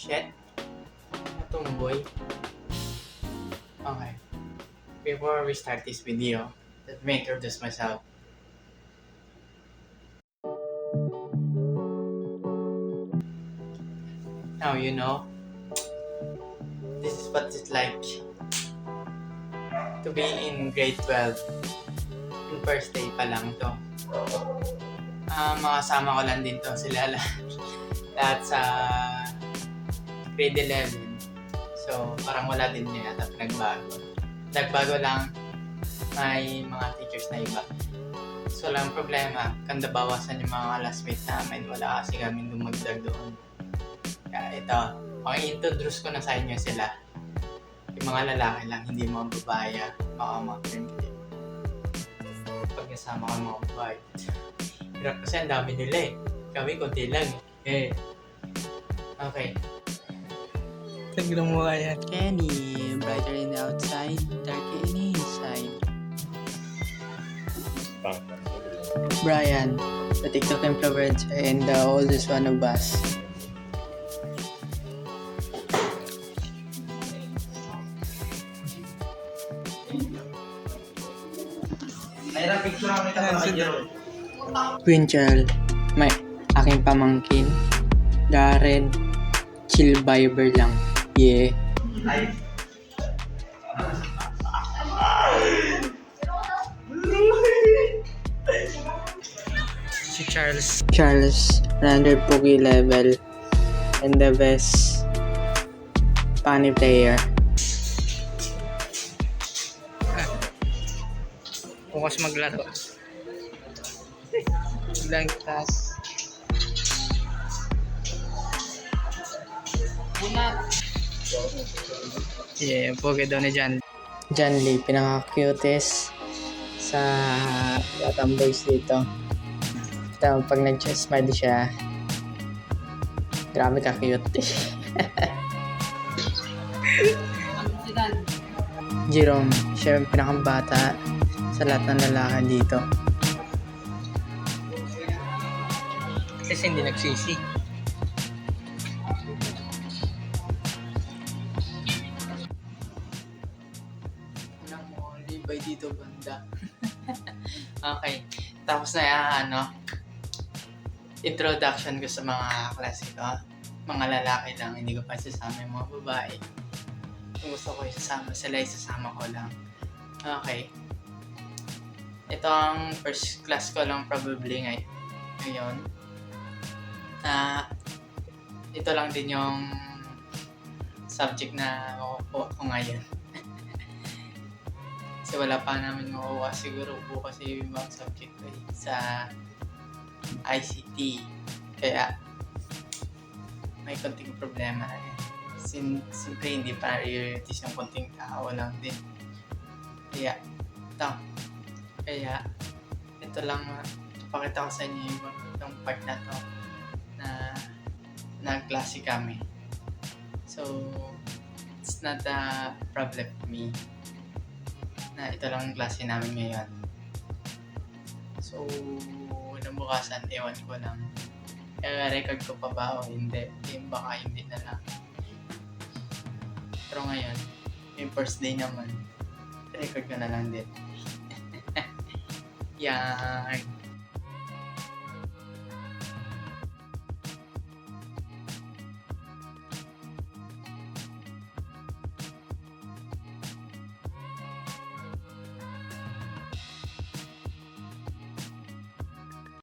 Shit. Natumboy. Okay. Before we start this video, let me introduce myself. Now you know, this is what it's like to be in grade 12. Yung first day pa lang to. Makasama ko lang din to sila lahat sa grade 11. So, parang wala din niya yata pinagbago. Nagbago lang may mga teachers na iba. So, lang problema, kanda bawasan yung mga classmates namin. Wala kasi kami dumagdag doon. Kaya ito, pang-introduce ko na sa inyo sila. Yung mga lalaki lang, hindi mga babae, mga primitive. Pag nasama ko mga babae. Hirap kasi ang dami nila eh. Kami konti lang eh. Okay. Taglang mo kaya. Kenny, brighter in the outside, darker in the inside. Brian, the TikTok influencer and the oldest one of us. Winchell, may aking pamangkin. Darren, chill viber lang. Yeah. Si Charles. Charles, 100 Pogi level and the best funny player. Bukas maglaro. Biglang taas. Yeah, pogi daw ni John. John Lee, pinaka-cutest sa batang boys dito. Ito, pag nag-smile siya, grabe ka-cute. Jerome, siya yung pinakabata sa lahat ng lalaki dito. Kasi hindi nagsisi. Alam mo, libay dito banda. Okay, tapos na introduction ko sa mga klase ko. Mga lalaki lang, hindi ko pa sasama yung mga babae. Kung gusto ko isasama sila, isasama ko lang. Okay. Ito ang first class ko lang probably ngayon. Ito lang din yung subject na makukuha ko ngayon. Kasi wala pa namin makukuha siguro bukas yung ibang subject ko sa ICT. Kaya may konting problema na eh. Siyempre hindi pa priorities yung konting tao lang din. Kaya ito lang pakita ko sa inyo yung part na to na nagklase kami. So it's not a problem for me na ito lang ang klase namin ngayon. So bukasan, ewan ko lang. Record ko pa ba o hindi? Baka hindi na lang. Pero ngayon, yung first day naman, record ko na lang din. Yan.